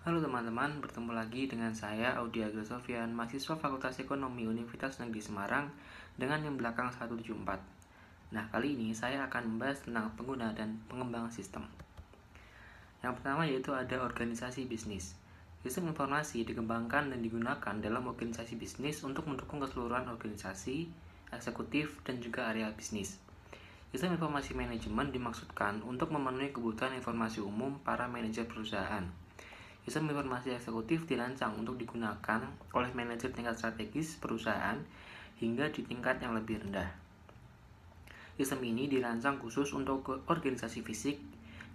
Halo teman-teman, bertemu lagi dengan saya Audi Agrosofian, mahasiswa Fakultas Ekonomi Universitas Negeri Semarang dengan NIM belakang 174. Nah, kali ini saya akan membahas tentang pengguna dan pengembangan sistem. Yang pertama yaitu ada organisasi bisnis. Sistem informasi dikembangkan dan digunakan dalam organisasi bisnis untuk mendukung keseluruhan organisasi, eksekutif, dan juga area bisnis. Sistem informasi manajemen dimaksudkan untuk memenuhi kebutuhan informasi umum para manajer perusahaan. Sistem informasi eksekutif dirancang untuk digunakan oleh manajer tingkat strategis perusahaan hingga di tingkat yang lebih rendah. Sistem ini dirancang khusus untuk organisasi fisik,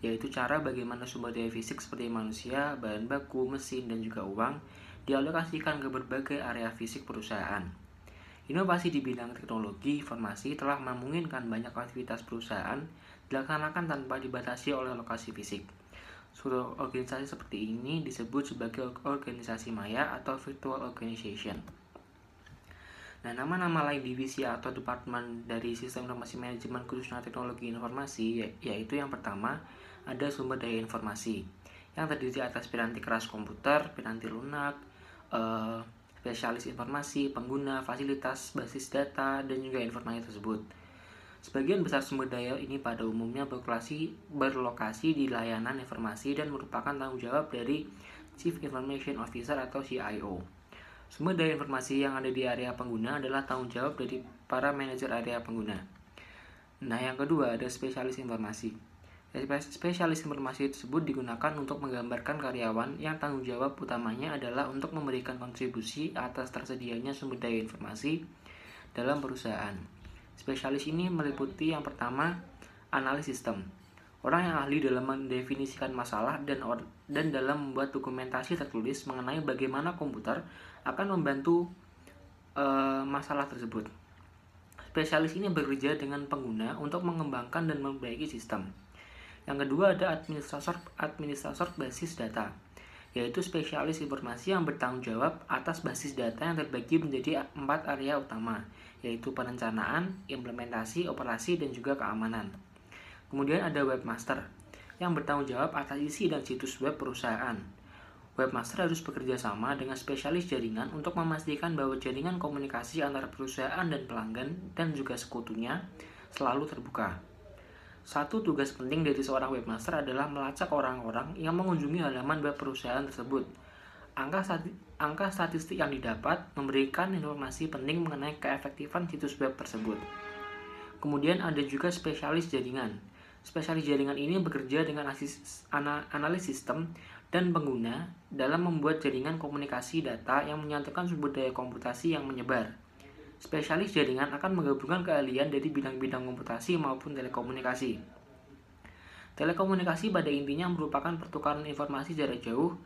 yaitu cara bagaimana sumber daya fisik seperti manusia, bahan baku, mesin, dan juga uang dialokasikan ke berbagai area fisik perusahaan. Inovasi di bidang teknologi informasi telah memungkinkan banyak aktivitas perusahaan dilaksanakan tanpa dibatasi oleh lokasi fisik. Suatu organisasi seperti ini disebut sebagai organisasi maya atau virtual organization. Nah, nama-nama lain divisi atau departemen dari sistem informasi manajemen khususnya teknologi informasi yaitu yang pertama ada sumber daya informasi yang terdiri atas piranti keras komputer, piranti lunak, spesialis informasi, pengguna, fasilitas, basis data, dan juga informasi tersebut. Sebagian besar sumber daya ini pada umumnya berlokasi di layanan informasi dan merupakan tanggung jawab dari Chief Information Officer atau CIO. Sumber daya informasi yang ada di area pengguna adalah tanggung jawab dari para manajer area pengguna. Nah, yang kedua ada spesialis informasi. Spesialis informasi tersebut digunakan untuk menggambarkan karyawan yang tanggung jawab utamanya adalah untuk memberikan kontribusi atas tersedianya sumber daya informasi dalam perusahaan. Spesialis ini meliputi yang pertama, analis sistem. Orang yang ahli dalam mendefinisikan masalah dan dalam membuat dokumentasi tertulis mengenai bagaimana komputer akan membantu masalah tersebut. Spesialis ini bekerja dengan pengguna untuk mengembangkan dan memperbaiki sistem. Yang kedua ada administrator basis data, yaitu spesialis informasi yang bertanggung jawab atas basis data yang terbagi menjadi 4 area utama, yaitu perencanaan, implementasi, operasi, dan juga keamanan. Kemudian ada webmaster, yang bertanggung jawab atas isi dan situs web perusahaan. Webmaster harus bekerja sama dengan spesialis jaringan untuk memastikan bahwa jaringan komunikasi antara perusahaan dan pelanggan dan juga sekutunya selalu terbuka. Satu tugas penting dari seorang webmaster adalah melacak orang-orang yang mengunjungi halaman web perusahaan tersebut. Angka statistik yang didapat memberikan informasi penting mengenai keefektifan situs web tersebut. Kemudian ada juga spesialis jaringan. Spesialis jaringan ini bekerja dengan analis sistem dan pengguna dalam membuat jaringan komunikasi data yang menyatukan sumber daya komputasi yang menyebar. Spesialis jaringan akan menggabungkan keahlian dari bidang-bidang komputasi maupun telekomunikasi. Telekomunikasi pada intinya merupakan pertukaran informasi jarak jauh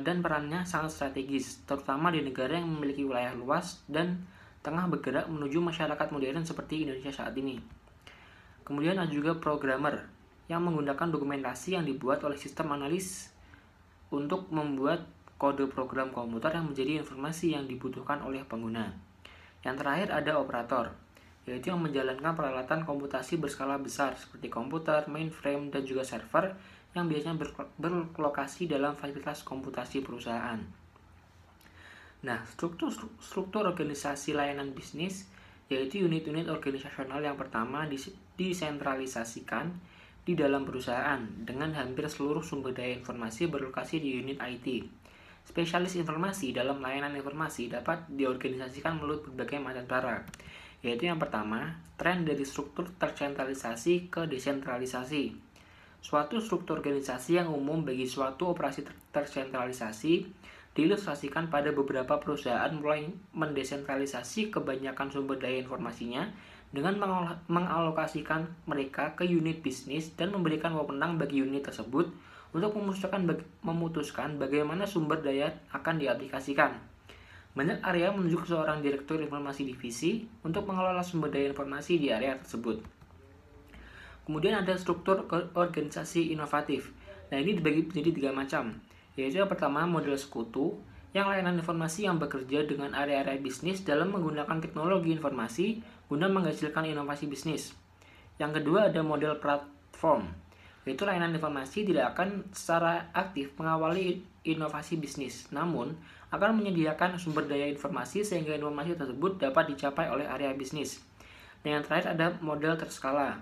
dan perannya sangat strategis, terutama di negara yang memiliki wilayah luas dan tengah bergerak menuju masyarakat modern seperti Indonesia saat ini. Kemudian ada juga programmer yang menggunakan dokumentasi yang dibuat oleh sistem analis untuk membuat kode program komputer yang menjadi informasi yang dibutuhkan oleh pengguna. Yang terakhir ada operator, yaitu yang menjalankan peralatan komputasi berskala besar seperti komputer, mainframe, dan juga server yang biasanya berlokasi dalam fasilitas komputasi perusahaan. Nah, struktur organisasi layanan bisnis yaitu unit-unit organisasional yang pertama disentralisasikan di dalam perusahaan dengan hampir seluruh sumber daya informasi berlokasi di unit IT. Spesialis informasi dalam layanan informasi dapat diorganisasikan melalui berbagai macam cara, yaitu yang pertama, tren dari struktur tersentralisasi ke desentralisasi. Suatu struktur organisasi yang umum bagi suatu operasi tersentralisasi diilustrasikan pada beberapa perusahaan mulai mendesentralisasi kebanyakan sumber daya informasinya dengan mengalokasikan mereka ke unit bisnis dan memberikan wewenang bagi unit tersebut untuk memutuskan bagaimana sumber daya akan diaplikasikan. Banyak area menunjuk seorang direktur informasi divisi untuk mengelola sumber daya informasi di area tersebut. Kemudian ada struktur organisasi inovatif. Nah, ini dibagi menjadi 3 macam, yaitu yang pertama model sekutu, yang layanan informasi yang bekerja dengan area-area bisnis dalam menggunakan teknologi informasi guna menghasilkan inovasi bisnis. Yang kedua ada model platform, yaitu layanan informasi tidak akan secara aktif mengawali inovasi bisnis, namun akan menyediakan sumber daya informasi sehingga informasi tersebut dapat dicapai oleh area bisnis. Dan yang terakhir ada model terskala,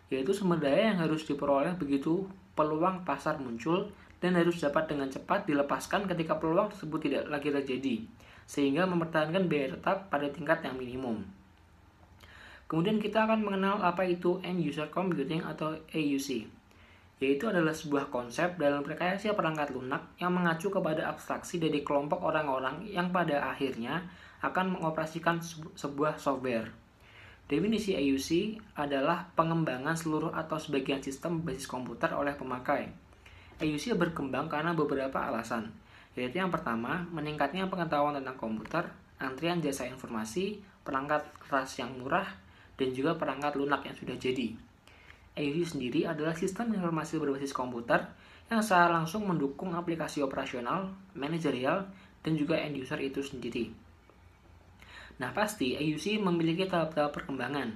yaitu sumber daya yang harus diperoleh begitu peluang pasar muncul dan harus dapat dengan cepat dilepaskan ketika peluang tersebut tidak lagi terjadi, sehingga mempertahankan biaya tetap pada tingkat yang minimum. Kemudian kita akan mengenal apa itu End User Computing atau AUC, yaitu adalah sebuah konsep dalam rekayasa perangkat lunak yang mengacu kepada abstraksi dari kelompok orang-orang yang pada akhirnya akan mengoperasikan sebuah software. Definisi AUC adalah pengembangan seluruh atau sebagian sistem berbasis komputer oleh pemakai. AUC berkembang karena beberapa alasan, yaitu yang pertama, meningkatnya pengetahuan tentang komputer, antrian jasa informasi, perangkat keras yang murah, dan juga perangkat lunak yang sudah jadi. AUC sendiri adalah sistem informasi berbasis komputer yang secara langsung mendukung aplikasi operasional, manajerial, dan juga end user itu sendiri. Nah, pasti AUC memiliki tahap-tahap perkembangan,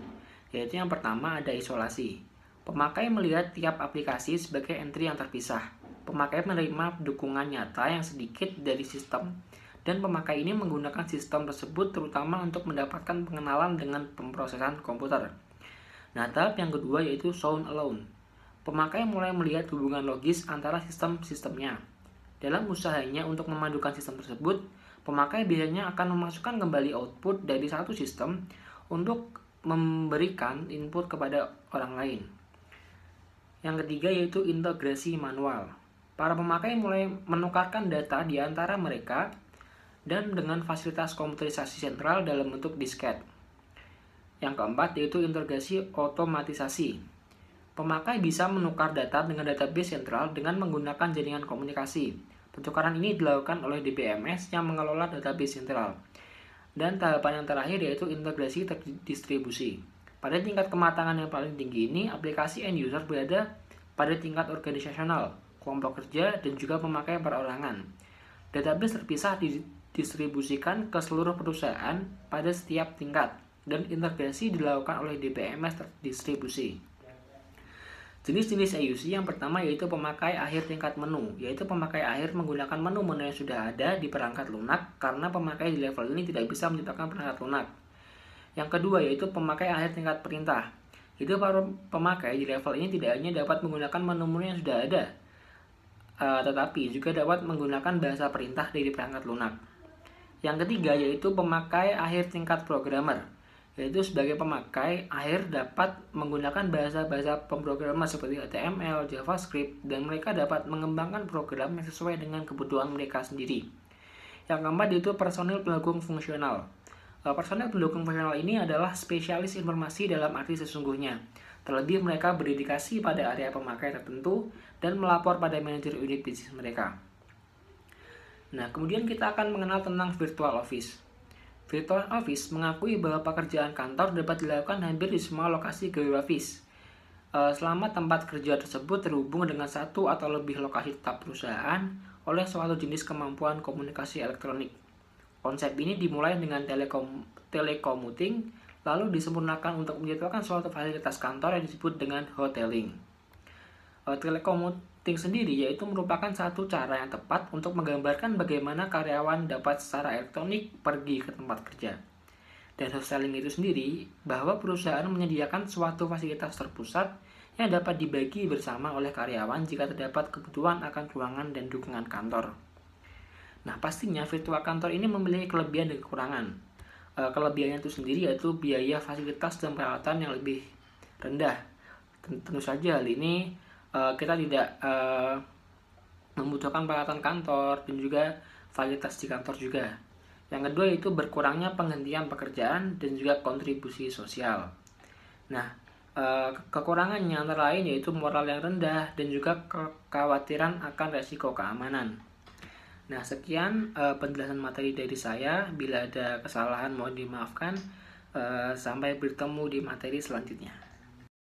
yaitu yang pertama ada isolasi. Pemakai melihat tiap aplikasi sebagai entry yang terpisah. Pemakai menerima dukungan nyata yang sedikit dari sistem, dan pemakai ini menggunakan sistem tersebut terutama untuk mendapatkan pengenalan dengan pemrosesan komputer. Nah, tahap yang kedua yaitu sound alone. Pemakai mulai melihat hubungan logis antara sistem-sistemnya. Dalam usahanya untuk memadukan sistem tersebut, pemakai biasanya akan memasukkan kembali output dari satu sistem untuk memberikan input kepada orang lain. Yang ketiga yaitu integrasi manual. Para pemakai mulai menukarkan data di antara mereka dan dengan fasilitas komputerisasi sentral dalam bentuk disket. Yang keempat yaitu integrasi otomatisasi. Pemakai bisa menukar data dengan database sentral dengan menggunakan jaringan komunikasi. Pertukaran ini dilakukan oleh DBMS yang mengelola database sentral. Dan tahapan yang terakhir yaitu integrasi terdistribusi. Pada tingkat kematangan yang paling tinggi ini, aplikasi end user berada pada tingkat organisasional, kelompok kerja, dan juga pemakai perorangan. Database terpisah didistribusikan ke seluruh perusahaan pada setiap tingkat, dan integrasi dilakukan oleh DBMS terdistribusi. Jenis-jenis AUC yang pertama yaitu pemakai akhir tingkat menu, yaitu pemakai akhir menggunakan menu-menu yang sudah ada di perangkat lunak karena pemakai di level ini tidak bisa menciptakan perangkat lunak. Yang kedua yaitu pemakai akhir tingkat perintah, itu para pemakai di level ini tidak hanya dapat menggunakan menu-menu yang sudah ada, tetapi juga dapat menggunakan bahasa perintah dari perangkat lunak. Yang ketiga yaitu pemakai akhir tingkat programmer, yaitu sebagai pemakai akhir dapat menggunakan bahasa-bahasa pemrograman seperti HTML, JavaScript, dan mereka dapat mengembangkan program yang sesuai dengan kebutuhan mereka sendiri. Yang keempat yaitu personil pendukung fungsional. Personil pendukung fungsional ini adalah spesialis informasi dalam arti sesungguhnya. Terlebih mereka berdedikasi pada area pemakai tertentu dan melapor pada manajer unit bisnis mereka. Nah, kemudian kita akan mengenal tentang virtual office. Virtual Office mengakui bahwa pekerjaan kantor dapat dilakukan hampir di semua lokasi geografis, selama tempat kerja tersebut terhubung dengan satu atau lebih lokasi tetap perusahaan oleh suatu jenis kemampuan komunikasi elektronik. Konsep ini dimulai dengan telecommuting, lalu disempurnakan untuk menjadwalkan suatu fasilitas kantor yang disebut dengan hoteling. Telecommuting sendiri yaitu merupakan satu cara yang tepat untuk menggambarkan bagaimana karyawan dapat secara elektronik pergi ke tempat kerja. Dan hoteling itu sendiri bahwa perusahaan menyediakan suatu fasilitas terpusat yang dapat dibagi bersama oleh karyawan jika terdapat kebutuhan akan ruangan dan dukungan kantor. Nah, pastinya virtual kantor ini memiliki kelebihan dan kekurangan. Kelebihannya itu sendiri yaitu biaya fasilitas dan peralatan yang lebih rendah. Tentu saja hal ini kita tidak membutuhkan peralatan kantor dan juga fasilitas di kantor juga. Yang kedua yaitu berkurangnya penghentian pekerjaan dan juga kontribusi sosial. Nah, kekurangannya antara lain yaitu moral yang rendah dan juga kekhawatiran akan resiko keamanan. Nah, sekian penjelasan materi dari saya. Bila ada kesalahan mohon dimaafkan. Sampai bertemu di materi selanjutnya.